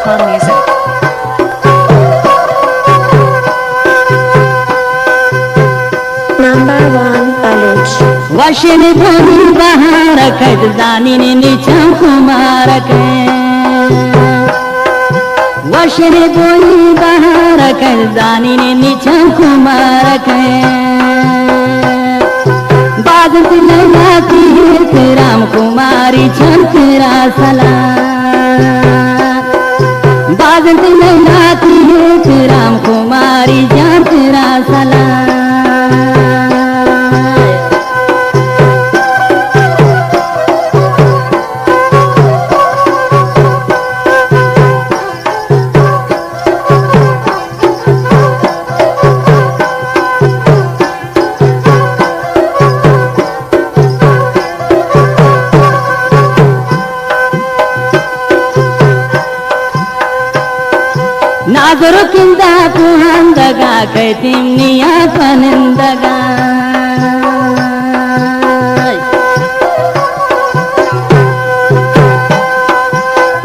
for music. Number 1 Paluch. वशन धनी बहार कद जानी ने नीचम कुमार के वशन बोली बहार कद जानी ने नीचम कुमार के बादल लगाती है राम कुमारी चम तेरा सलाम बादल लगाती है राम कुमारी जान तेरा सलाम नाजरो किंदा पुहांदगा कैतिम निया पनंदगा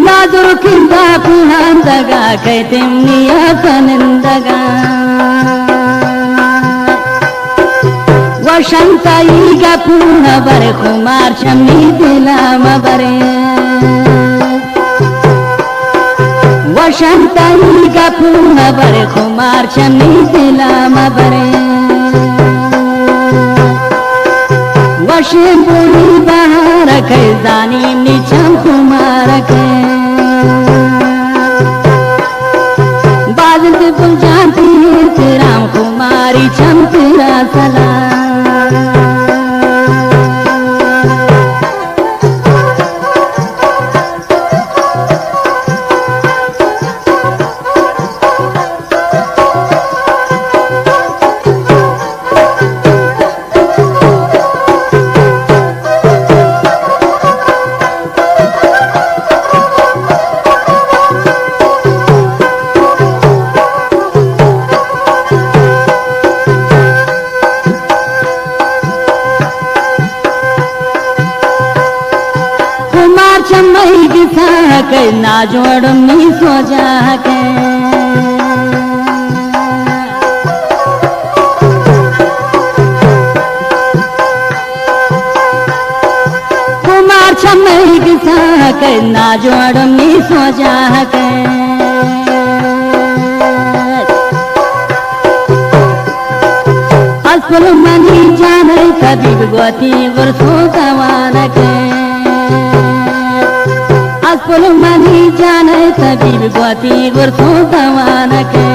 नाजरो किंदा पुहांदगा कैतिम निया पनंदगा वशंताई गा पुना बर कुमार चमी दिला मबरे वशंताई का पूना बर कुमार चमी दिला मबरे वशन पूरी बहार के जानी नीचम कुमार के बादल बुल जाती है राम कुमारी चम तेरा सलाम चमई गिसा के ना जोड़ मी सो जाके कुमार चमई गिसा के ना जोड़ मी सो जाके असल मनी जाने कभी गोती वर्षों गवान के असल मनी जाने तबीब गोती वर्षों गवान के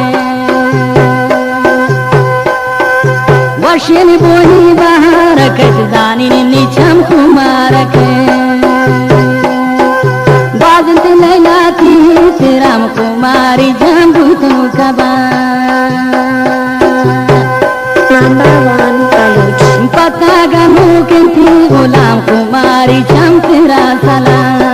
वशन बोली बहार के जानी नीचम कुमार के बादल लैलाती है राम कुमारी जम्बू तो कबा Number 1 Paluch. पता गमू के थी गुलाम कुमारी चम तेरा सलाम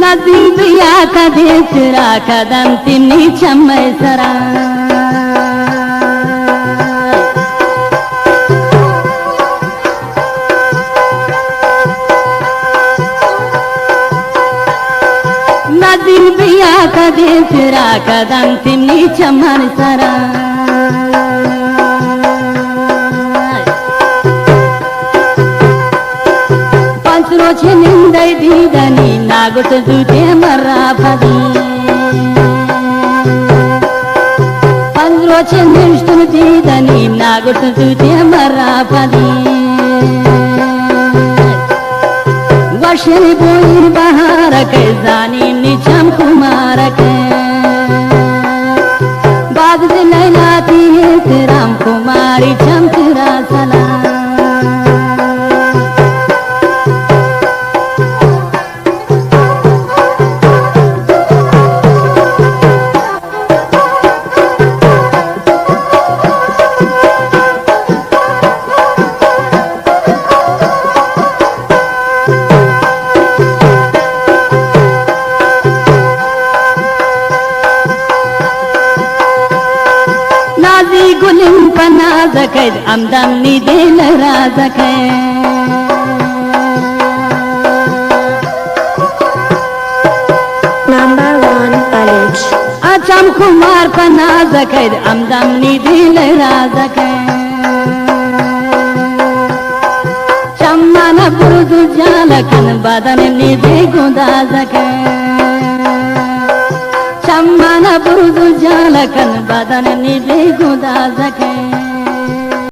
नदी बिया का देसरा कदम तिन्नी चम्मै सरा नदी बिया का देसरा कदम तिन्नी चम्मन सरा निंदई दीदनी नागुत जुटे मर्रा फदी पंद्रो निष्ठुर दीदनी नागुत जुटे मर्रा फदी वशन बोली बहार के जानी नीचम कुमार के बादल लैलाती है राम कुमारी चम तेरा सलाम zakait amdam ni del razakait Number 1 Paluch acham kumar pana zakait amdam ni del razakait chammana burudu jalakan badan ni beguda zakait chammana burudu jalakan badan ni beguda zakait